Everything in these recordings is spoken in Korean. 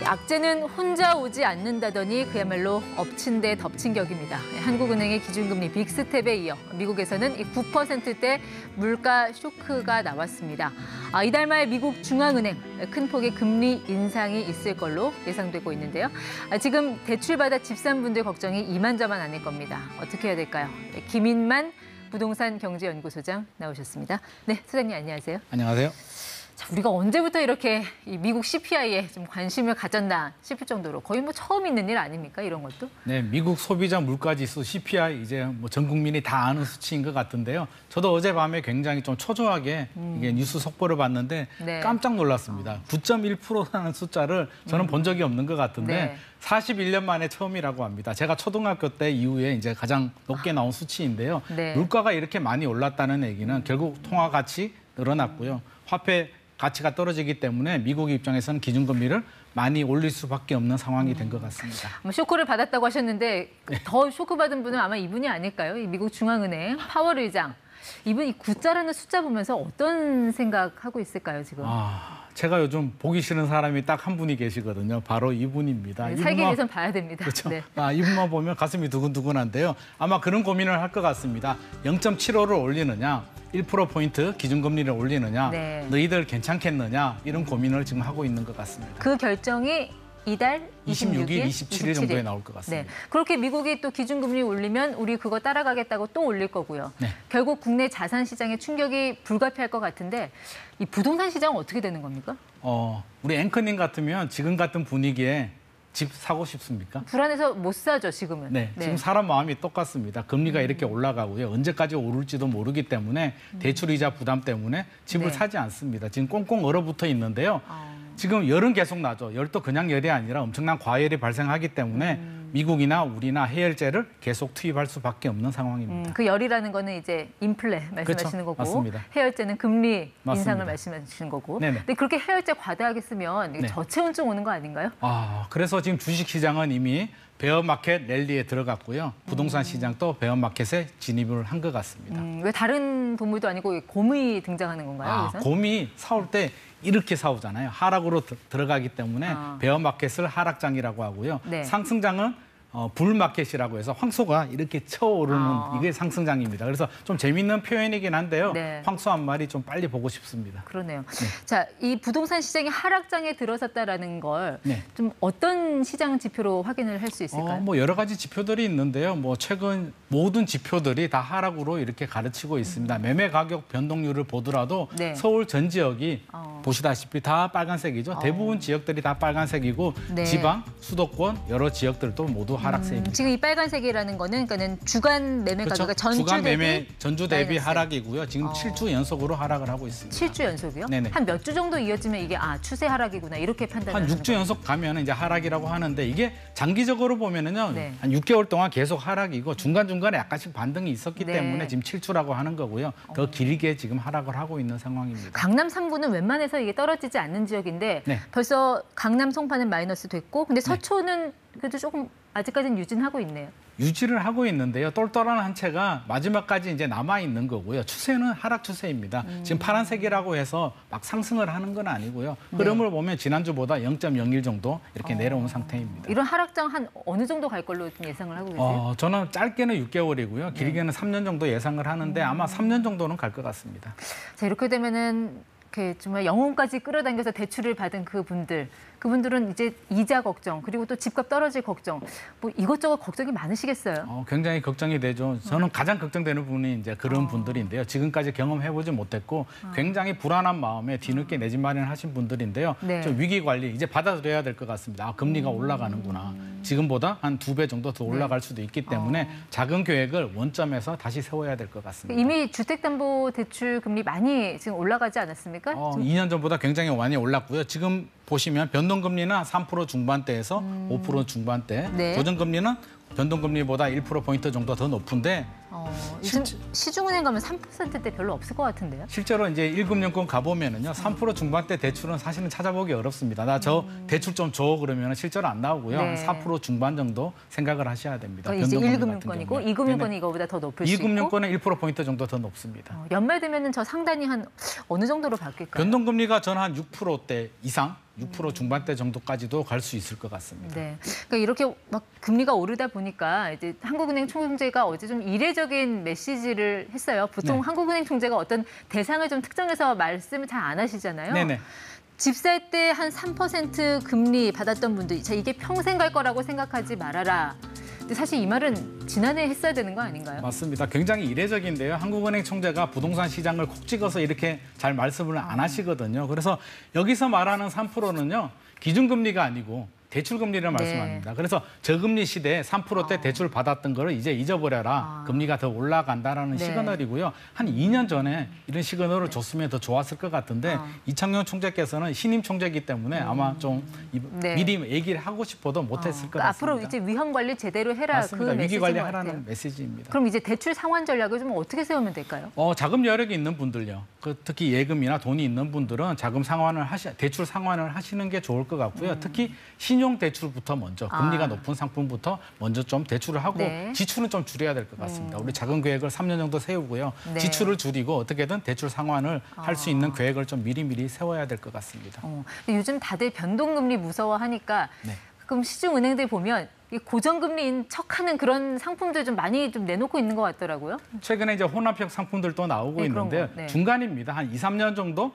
악재는 혼자 오지 않는다더니 그야말로 엎친 데 덮친 격입니다. 한국은행의 기준금리 빅스텝에 이어 미국에서는 9%대 물가 쇼크가 나왔습니다. 이달 말 미국 중앙은행 큰 폭의 금리 인상이 있을 걸로 예상되고 있는데요. 지금 대출받아 집 산 분들 걱정이 이만저만 아닐 겁니다. 어떻게 해야 될까요? 김인만 부동산 경제연구소장 나오셨습니다. 네, 소장님 안녕하세요. 안녕하세요. 자, 우리가 언제부터 이렇게 이 미국 CPI에 좀 관심을 가졌나 싶을 정도로 거의 뭐 처음 있는 일 아닙니까? 이런 것도? 네, 미국 소비자 물가지수 CPI 이제 뭐 전 국민이 다 아는 수치인 것 같은데요. 저도 어젯밤에 굉장히 좀 초조하게 이게 뉴스 속보를 봤는데 네. 깜짝 놀랐습니다. 9.1%라는 숫자를 저는 본 적이 없는 것 같은데 네. 41년 만에 처음이라고 합니다. 제가 초등학교 때 이후에 이제 가장 높게 나온 수치인데요. 네. 물가가 이렇게 많이 올랐다는 얘기는 결국 통화 가치 늘어났고요. 화폐 가치가 떨어지기 때문에 미국 입장에서는 기준금리를 많이 올릴 수밖에 없는 상황이 된 것 같습니다. 쇼크를 받았다고 하셨는데 더 쇼크받은 분은 아마 이분이 아닐까요? 이 미국 중앙은행 파월 의장. 이분 이 9자라는 숫자 보면서 어떤 생각하고 있을까요, 지금? 제가 요즘 보기 싫은 사람이 딱 한 분이 계시거든요. 바로 이분입니다. 네, 살기 위해선 봐야 됩니다. 그렇죠. 네. 이분만 보면 가슴이 두근두근한데요. 아마 그런 고민을 할 것 같습니다. 0.75를 올리느냐, 1%포인트 기준금리를 올리느냐, 네. 너희들 괜찮겠느냐, 이런 고민을 지금 하고 있는 것 같습니다. 그 결정이 이달 26일, 27일 정도에 나올 것 같습니다. 네. 그렇게 미국이 또 기준금리 올리면 우리 그거 따라가겠다고 또 올릴 거고요. 네. 결국 국내 자산 시장에 충격이 불가피할 것 같은데 이 부동산 시장은 어떻게 되는 겁니까? 우리 앵커님 같으면 지금 같은 분위기에 집 사고 싶습니까? 불안해서 못 사죠, 지금은. 네, 지금 사람 마음이 똑같습니다. 금리가 이렇게 올라가고요. 언제까지 오를지도 모르기 때문에 대출이자 부담 때문에 집을 네. 사지 않습니다. 지금 꽁꽁 얼어붙어 있는데요. 지금 열은 계속 나죠. 열도 그냥 열이 아니라 엄청난 과열이 발생하기 때문에 미국이나 우리나 해열제를 계속 투입할 수밖에 없는 상황입니다. 그 열이라는 거는 이제 인플레 말씀하시는 그렇죠. 거고 맞습니다. 해열제는 금리 맞습니다. 인상을 말씀하시는 거고. 네네. 근데 그렇게 해열제 과다하게 쓰면 네. 저체온증 오는 거 아닌가요? 그래서 지금 주식시장은 이미 베어마켓 랠리에 들어갔고요. 부동산 시장도 베어마켓에 진입을 한 것 같습니다. 왜 다른 동물도 아니고 곰이 등장하는 건가요? 여기서는? 곰이 사올 때 이렇게 사오잖아요. 하락으로 들어가기 때문에 베어마켓을 하락장이라고 하고요. 네. 상승장은 불마켓이라고 해서 황소가 이렇게 쳐오르는 이게 상승장입니다. 그래서 좀 재밌는 표현이긴 한데요. 네. 황소 한 마리 좀 빨리 보고 싶습니다. 그러네요. 네. 자, 이 부동산 시장이 하락장에 들어섰다라는 걸 좀 네. 어떤 시장 지표로 확인을 할 수 있을까요? 뭐 여러 가지 지표들이 있는데요. 뭐 최근 모든 지표들이 다 하락으로 이렇게 가르치고 있습니다. 매매 가격 변동률을 보더라도 네. 서울 전 지역이 보시다시피 다 빨간색이죠. 대부분 지역들이 다 빨간색이고 네. 지방, 수도권 여러 지역들도 모두 하락세입니다. 지금 이 빨간색이라는 거는 그러니까는 주간 매매 그렇죠. 가격이 전주 주간 대비 매매 전주 대비 마이너스. 하락이고요. 지금 7주 연속으로 하락을 하고 있습니다. 7주 연속이요? 네네. 한 몇 주 정도 이어지면 이게 추세 하락이구나 이렇게 판단을 한 하는 6주 연속 가면 이제 하락이라고 하는데 이게 장기적으로 보면은요. 네. 한 6개월 동안 계속 하락이고 중간중간에 약간씩 반등이 있었기 네. 때문에 지금 7주라고 하는 거고요. 더 길게 지금 하락을 하고 있는 상황입니다. 강남 3구는 웬만해서 이게 떨어지지 않는 지역인데 네. 벌써 강남 송파는 마이너스 됐고 근데 서초는 그래도 조금 아직까지는 유진하고 있네요. 유지를 하고 있는데요. 똘똘한 한 채가 마지막까지 이제 남아 있는 거고요. 추세는 하락 추세입니다. 지금 파란색이라고 해서 막 상승을 하는 건 아니고요. 흐름을 보면 지난주보다 0.01 정도 이렇게 내려온 상태입니다. 이런 하락장 한 어느 정도 갈 걸로 좀 예상을 하고 계세요? 저는 짧게는 6개월이고요. 길게는 3년 정도 예상을 하는데 아마 3년 정도는 갈 것 같습니다. 자, 이렇게 되면은 정말 영혼까지 끌어당겨서 대출을 받은 그분들은 이제 이자 걱정 그리고 또 집값 떨어질 걱정 뭐 이것저것 걱정이 많으시겠어요? 굉장히 걱정이 되죠. 저는 가장 걱정되는 분이 이제 그런 분들인데요. 지금까지 경험해보지 못했고 굉장히 불안한 마음에 뒤늦게 내 집 마련하신 분들인데요. 네. 좀 위기 관리 이제 받아들여야 될 것 같습니다. 금리가 올라가는구나. 지금보다 한 2배 정도 더 올라갈 수도 있기 때문에 작은 계획을 원점에서 다시 세워야 될 것 같습니다. 이미 주택담보대출 금리 많이 지금 올라가지 않았습니까? 2년 전보다 굉장히 많이 올랐고요. 지금 보시면 변동금리는 3% 중반대에서 5% 중반대, 네. 고정금리는 변동금리보다 1%포인트 정도 더 높은데 요즘 시중은행 가면 3%대 별로 없을 것 같은데요? 실제로 이제 1금융권 가보면은요, 3% 중반대 대출은 사실은 찾아보기 어렵습니다. 나 저 대출 좀 줘 그러면 실제로 안 나오고요. 네. 한 4% 중반 정도 생각을 하셔야 됩니다. 이제 변동금리 1금융권이고 같은 경우는. 2금융권이 이거보다 더 높을 수 있고 2금융권은 1%포인트 정도 더 높습니다. 연말 되면은 저 상단이 한 어느 정도로 바뀔까요? 변동금리가 저는 한 6%대 이상 6% 중반대 정도까지도 갈 수 있을 것 같습니다. 네. 그러니까 이렇게 막 금리가 오르다 보니까 이제 한국은행 총재가 어제 좀 이례적인 메시지를 했어요. 보통 네. 한국은행 총재가 어떤 대상을 좀 특정해서 말씀을 잘 안 하시잖아요. 네네. 집 살 때 한 3% 금리 받았던 분들, 자, 이게 평생 갈 거라고 생각하지 말아라. 근데 사실 이 말은 지난해 했어야 되는 거 아닌가요? 맞습니다. 굉장히 이례적인데요. 한국은행 총재가 부동산 시장을 콕 찍어서 이렇게 잘 말씀을 안 하시거든요. 그래서 여기서 말하는 3%는요. 기준금리가 아니고 대출금리를 말씀합니다. 그래서 저금리 시대에 3%대 대출 받았던 거를 이제 잊어버려라. 금리가 더 올라간다라는 시그널이고요. 한 2년 전에 이런 시그널을 줬으면 더 좋았을 것 같은데 이창용 총재께서는 신임 총재이기 때문에 아마 좀 미리 얘기를 하고 싶어도 못했을 것 같습니다. 앞으로 이제 위험 관리 제대로 해라. 맞습니다. 그 위기 메시지인 것 관리하라는 같아요. 메시지입니다. 그럼 이제 대출 상환 전략을 좀 어떻게 세우면 될까요? 자금 여력이 있는 분들요. 특히 예금이나 돈이 있는 분들은 대출 상환을 하시는 게 좋을 것 같고요. 특히 신용 대출부터 먼저 금리가 높은 상품부터 먼저 좀 대출을 하고 지출은 좀 줄여야 될 것 같습니다. 우리 자금 계획을 3년 정도 세우고요. 지출을 줄이고 어떻게든 대출 상환을 할 수 있는 계획을 좀 미리미리 세워야 될 것 같습니다. 근데 요즘 다들 변동금리 무서워하니까 그럼 시중은행들 보면 이 고정금리인 척하는 그런 상품들 좀 많이 좀 내놓고 있는 것 같더라고요. 최근에 이제 혼합형 상품들도 나오고 있는데요. 중간입니다. 한 2, 3년 정도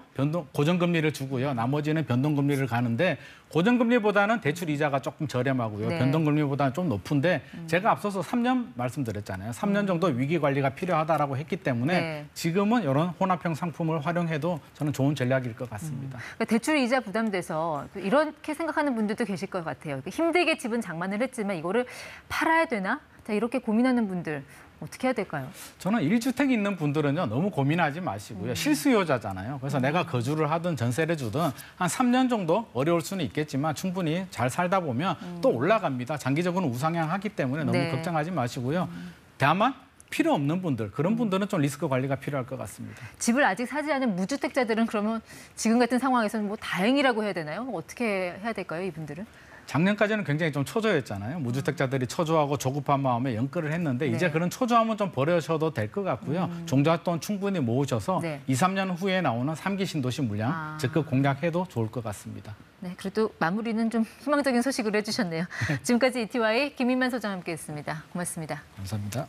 고정금리를 주고요. 나머지는 변동금리를 가는데 고정금리보다는 대출 이자가 조금 저렴하고요. 변동금리보다는 좀 높은데 제가 앞서서 3년 말씀드렸잖아요. 3년 정도 위기 관리가 필요하다라고 했기 때문에 지금은 이런 혼합형 상품을 활용해도 저는 좋은 전략일 것 같습니다. 그러니까 대출 이자 부담돼서 이렇게 생각하는 분들도 계실 것 같아요. 힘들게 집은 장만을 했지만 이거를 팔아야 되나? 자, 이렇게 고민하는 분들 어떻게 해야 될까요? 저는 1주택 있는 분들은요. 너무 고민하지 마시고요. 실수요자잖아요. 그래서 내가 거주를 하든 전세를 주든 한 3년 정도 어려울 수는 있겠지만 충분히 잘 살다 보면 또 올라갑니다. 장기적으로는 우상향하기 때문에 너무 걱정하지 마시고요. 다만 필요 없는 분들, 그런 분들은 좀 리스크 관리가 필요할 것 같습니다. 집을 아직 사지 않은 무주택자들은 그러면 지금 같은 상황에서는 뭐 다행이라고 해야 되나요? 어떻게 해야 될까요, 이분들은? 작년까지는 굉장히 좀 초조했잖아요. 무주택자들이 초조하고 조급한 마음에 연끌을 했는데 이제 그런 초조함은 좀 버려셔도 될 것 같고요. 종잣돈 충분히 모으셔서 2, 3년 후에 나오는 3기 신도시 물량 적극 공략해도 좋을 것 같습니다. 네, 그래도 마무리는 좀 희망적인 소식으로 해주셨네요. 지금까지 ETY 김인만 소장 함께했습니다. 고맙습니다. 감사합니다.